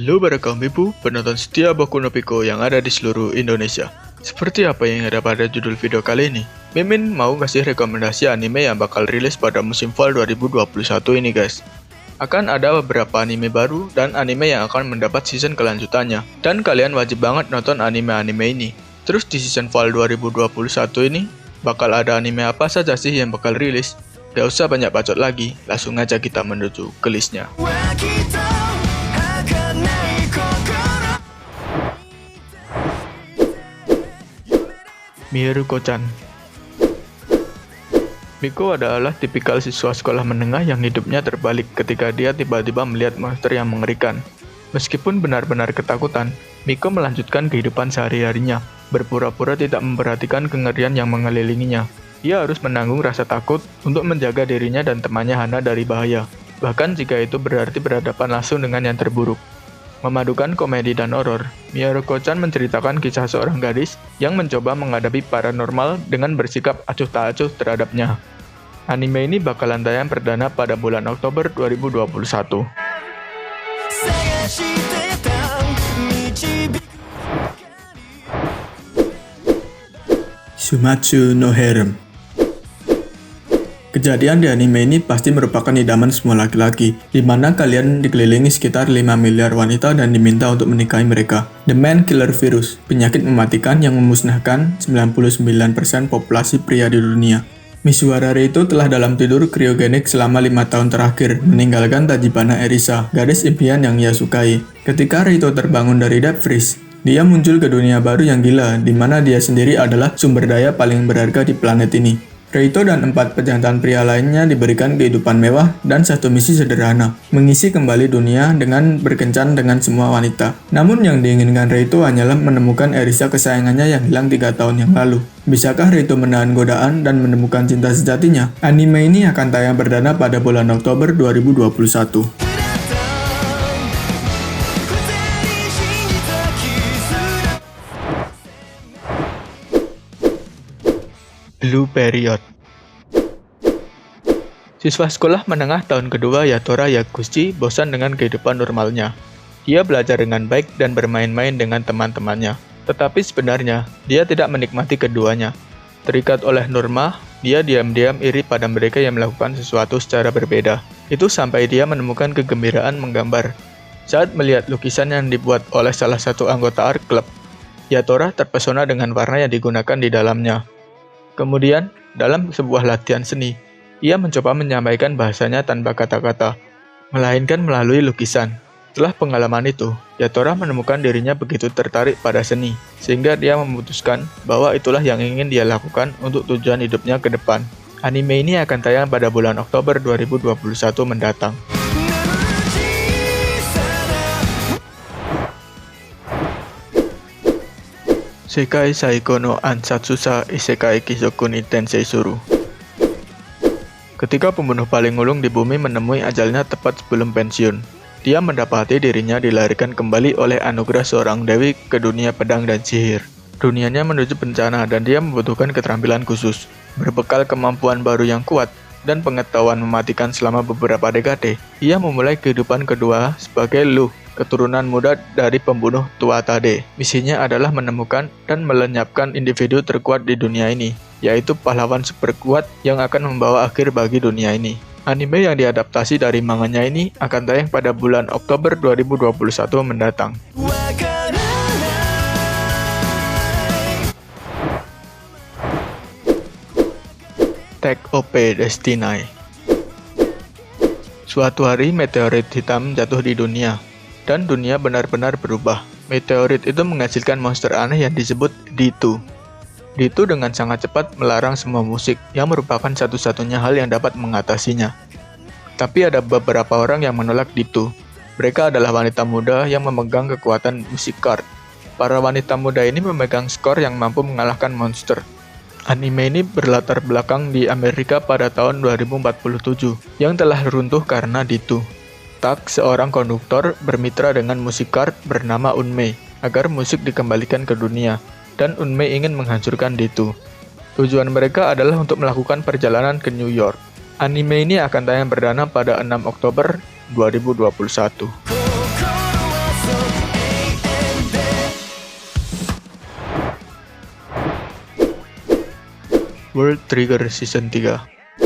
Halo para kaum ibu, penonton setia Boku no Pico yang ada di seluruh Indonesia. Seperti apa yang ada pada judul video kali ini, Mimin mau ngasih rekomendasi anime yang bakal rilis pada musim fall 2021 ini guys. Akan ada beberapa anime baru dan anime yang akan mendapat season kelanjutannya. Dan kalian wajib banget nonton anime-anime ini. Terus di season fall 2021 ini, bakal ada anime apa saja sih yang bakal rilis? Gak usah banyak bacot lagi, langsung aja kita menuju ke listnya. Miruko-chan. Miko adalah tipikal siswa sekolah menengah yang hidupnya terbalik ketika dia tiba-tiba melihat monster yang mengerikan. Meskipun benar-benar ketakutan, Miko melanjutkan kehidupan sehari-harinya, berpura-pura tidak memperhatikan kengerian yang mengelilinginya. Ia harus menanggung rasa takut untuk menjaga dirinya dan temannya Hana dari bahaya, bahkan jika itu berarti berhadapan langsung dengan yang terburuk. Memadukan komedi dan horor, Miruko-chan menceritakan kisah seorang gadis yang mencoba menghadapi paranormal dengan bersikap acuh tak acuh terhadapnya. Anime ini bakalan tayang perdana pada bulan Oktober 2021. Shumatsu no Harem. Kejadian di anime ini pasti merupakan idaman semua laki-laki, di mana kalian dikelilingi sekitar 5 miliar wanita dan diminta untuk menikahi mereka. The Man Killer Virus, penyakit mematikan yang memusnahkan 99% populasi pria di dunia. Misuara Reito telah dalam tidur kriogenik selama 5 tahun terakhir, meninggalkan Tajibana Erisa, gadis impian yang ia sukai. Ketika Reito terbangun dari deep freeze, dia muncul ke dunia baru yang gila, di mana dia sendiri adalah sumber daya paling berharga di planet ini. Reito dan 4 pejantan pria lainnya diberikan kehidupan mewah dan satu misi sederhana, mengisi kembali dunia dengan berkencan dengan semua wanita. Namun yang diinginkan Reito hanyalah menemukan Erisa kesayangannya yang hilang 3 tahun yang lalu. Bisakah Reito menahan godaan dan menemukan cinta sejatinya? Anime ini akan tayang perdana pada bulan Oktober 2021. Blue Period. Siswa sekolah menengah tahun kedua Yatora Yaguchi bosan dengan kehidupan normalnya. Dia belajar dengan baik dan bermain-main dengan teman-temannya. Tetapi sebenarnya, dia tidak menikmati keduanya. Terikat oleh norma, dia diam-diam iri pada mereka yang melakukan sesuatu secara berbeda. Itu sampai dia menemukan kegembiraan menggambar. Saat melihat lukisan yang dibuat oleh salah satu anggota art club, Yatora terpesona dengan warna yang digunakan di dalamnya. Kemudian, dalam sebuah latihan seni, ia mencoba menyampaikan bahasanya tanpa kata-kata, melainkan melalui lukisan. Setelah pengalaman itu, Yatora menemukan dirinya begitu tertarik pada seni, sehingga dia memutuskan bahwa itulah yang ingin dia lakukan untuk tujuan hidupnya ke depan. Anime ini akan tayang pada bulan Oktober 2021 mendatang. Sekai Saiko no Ansatsusa Isekai Kizoku ni Tensei Suru. Ketika pembunuh paling ulung di bumi menemui ajalnya tepat sebelum pensiun, dia mendapati dirinya dilarikan kembali oleh anugerah seorang dewi ke dunia pedang dan sihir. Dunianya menuju bencana dan dia membutuhkan keterampilan khusus. Berbekal kemampuan baru yang kuat dan pengetahuan mematikan selama beberapa dekade, ia memulai kehidupan kedua sebagai Lu, keturunan muda dari pembunuh tua Tade. Misinya adalah menemukan dan melenyapkan individu terkuat di dunia ini, yaitu pahlawan super kuat yang akan membawa akhir bagi dunia ini. Anime yang diadaptasi dari manganya ini akan tayang pada bulan Oktober 2021 mendatang. Take OP Destiny. Suatu hari meteorit hitam jatuh di dunia, dan dunia benar-benar berubah. Meteorit itu menghasilkan monster aneh yang disebut D2. D2 dengan sangat cepat melarang semua musik, yang merupakan satu-satunya hal yang dapat mengatasinya. Tapi ada beberapa orang yang menolak D2. Mereka adalah wanita muda yang memegang kekuatan musik card. Para wanita muda ini memegang skor yang mampu mengalahkan monster. Anime ini berlatar belakang di Amerika pada tahun 2047, yang telah runtuh karena D2. Tak, seorang konduktor bermitra dengan musik card bernama Unmei agar musik dikembalikan ke dunia, dan Unmei ingin menghancurkan D2. Tujuan mereka adalah untuk melakukan perjalanan ke New York. Anime ini akan tayang perdana pada 6 Oktober 2021. World Trigger Season 3.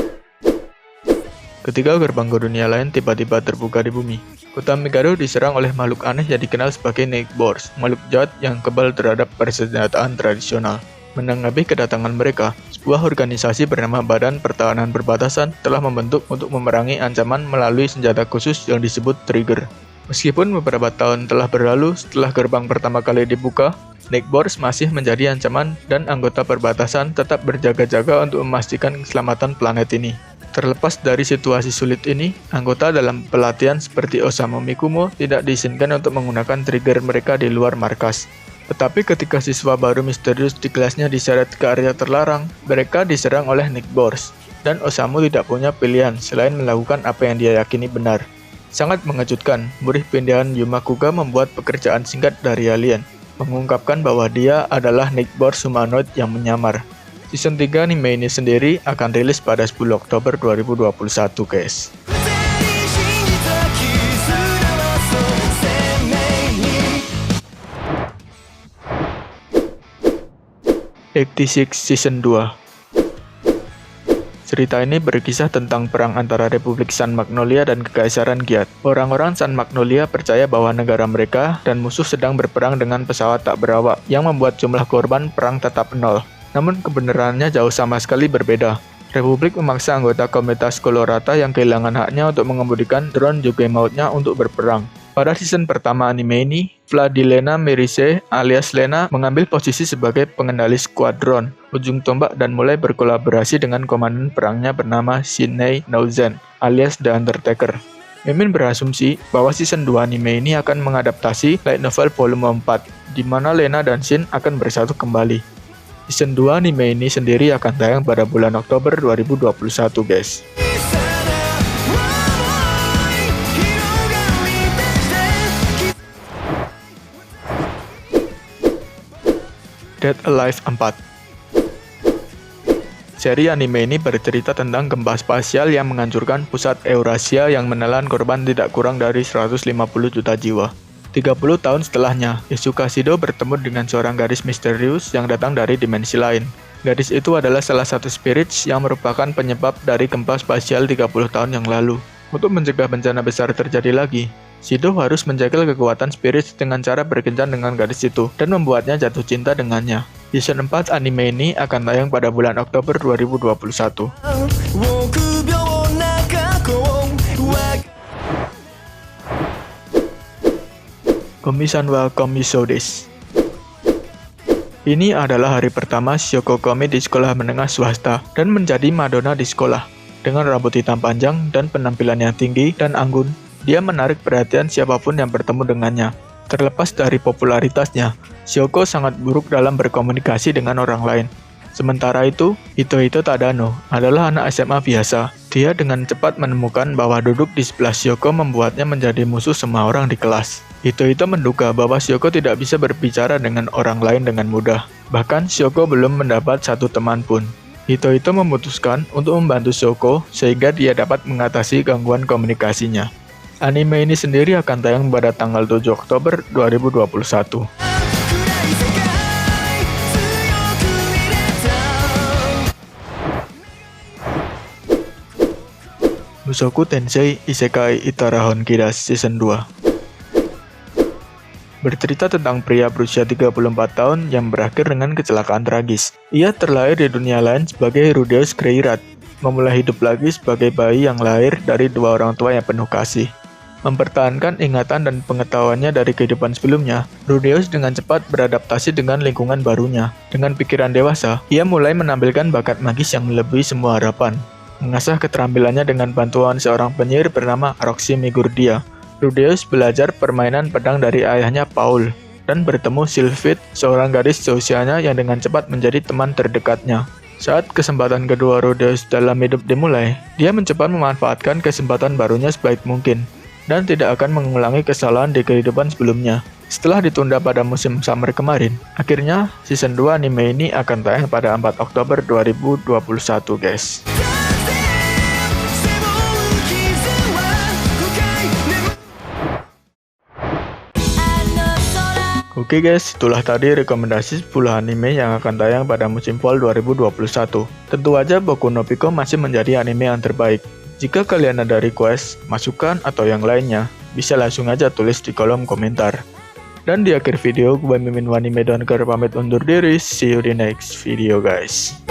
Ketika gerbang ke dunia lain tiba-tiba terbuka di bumi, kota Megado diserang oleh makhluk aneh yang dikenal sebagai Nightboars, makhluk jahat yang kebal terhadap persenjataan tradisional. Menanggapi kedatangan mereka, sebuah organisasi bernama Badan Pertahanan Perbatasan telah membentuk untuk memerangi ancaman melalui senjata khusus yang disebut Trigger. Meskipun beberapa tahun telah berlalu setelah gerbang pertama kali dibuka, Nightboars masih menjadi ancaman dan anggota perbatasan tetap berjaga-jaga untuk memastikan keselamatan planet ini. Terlepas dari situasi sulit ini, anggota dalam pelatihan seperti Osamu Mikumo tidak diizinkan untuk menggunakan trigger mereka di luar markas. Tetapi ketika siswa baru misterius di kelasnya diseret ke area terlarang, mereka diserang oleh Nightboars, dan Osamu tidak punya pilihan selain melakukan apa yang dia yakini benar. Sangat mengejutkan, murid pindahan Yumakuga membuat pekerjaan singkat dari alien, mengungkapkan bahwa dia adalah Nightboars humanoid yang menyamar. Season 3 anime ini sendiri akan rilis pada 10 Oktober 2021, guys. '86 Season 2. Cerita ini berkisah tentang perang antara Republik San Magnolia dan Kekaisaran Giat. Orang-orang San Magnolia percaya bahwa negara mereka dan musuh sedang berperang dengan pesawat tak berawak, yang membuat jumlah korban perang tetap nol. Namun kebenarannya jauh sama sekali berbeda. Republik memaksa anggota komunitas Colorata yang kehilangan haknya untuk mengemudikan drone Juggernaut-nya untuk berperang. Pada season pertama anime ini, Vladilena Mirise alias Lena mengambil posisi sebagai pengendali skuadron ujung tombak dan mulai berkolaborasi dengan komandan perangnya bernama Shinnei Nouzen alias The Undertaker. Mimin berasumsi bahwa season 2 anime ini akan mengadaptasi light novel volume 4, di mana Lena dan Shin akan bersatu kembali. Season 2 anime ini sendiri akan tayang pada bulan Oktober 2021, guys. Dead Alive 4. Seri anime ini bercerita tentang gempa spasial yang menghancurkan pusat Eurasia yang menelan korban tidak kurang dari 150 juta jiwa. 30 tahun setelahnya, Izuka Shido bertemu dengan seorang gadis misterius yang datang dari dimensi lain. Gadis itu adalah salah satu spirits yang merupakan penyebab dari gempa spasial 30 tahun yang lalu. Untuk mencegah bencana besar terjadi lagi, Shido harus menjaga kekuatan spirits dengan cara berkencan dengan gadis itu dan membuatnya jatuh cinta dengannya. Season 4 anime ini akan tayang pada bulan Oktober 2021. Komi-san wa Komisou desu. Ini adalah hari pertama Shoko Komi di sekolah menengah swasta dan menjadi Madonna di sekolah. Dengan rambut hitam panjang dan penampilan yang tinggi dan anggun, dia menarik perhatian siapapun yang bertemu dengannya. Terlepas dari popularitasnya, Shoko sangat buruk dalam berkomunikasi dengan orang lain. Sementara itu, Hitohito Tadano adalah anak SMA biasa. Dia dengan cepat menemukan bahwa duduk di sebelah Shoko membuatnya menjadi musuh semua orang di kelas. Hitohito menduga bahwa Shoko tidak bisa berbicara dengan orang lain dengan mudah. Bahkan Shoko belum mendapat satu teman pun. Hitohito memutuskan untuk membantu Shoko sehingga dia dapat mengatasi gangguan komunikasinya. Anime ini sendiri akan tayang pada tanggal 7 Oktober 2021. Mushoku Tensei Isekai Itara Honkidashi Season 2. Bercerita tentang pria berusia 34 tahun yang berakhir dengan kecelakaan tragis. Ia terlahir di dunia lain sebagai Rudeus Kreirat, memulai hidup lagi sebagai bayi yang lahir dari dua orang tua yang penuh kasih. Mempertahankan ingatan dan pengetahuannya dari kehidupan sebelumnya, Rudeus dengan cepat beradaptasi dengan lingkungan barunya. Dengan pikiran dewasa, ia mulai menampilkan bakat magis yang melebihi semua harapan. Mengasah keterampilannya dengan bantuan seorang penyihir bernama Roxy Migurdia. Rudeus belajar permainan pedang dari ayahnya Paul, dan bertemu Sylphid, seorang gadis seusianya yang dengan cepat menjadi teman terdekatnya. Saat kesempatan kedua Rudeus dalam hidup dimulai, dia mencoba memanfaatkan kesempatan barunya sebaik mungkin, dan tidak akan mengulangi kesalahan di kehidupan sebelumnya. Setelah ditunda pada musim summer kemarin, akhirnya season 2 anime ini akan tayang pada 4 Oktober 2021, guys. Oke guys, itulah tadi rekomendasi 10 anime yang akan tayang pada musim fall 2021. Tentu aja Boku no Pico masih menjadi anime yang terbaik. Jika kalian ada request, masukan, atau yang lainnya, bisa langsung aja tulis di kolom komentar. Dan di akhir video, gue Mimin Wanime dan pamit undur diri. See you di next video guys.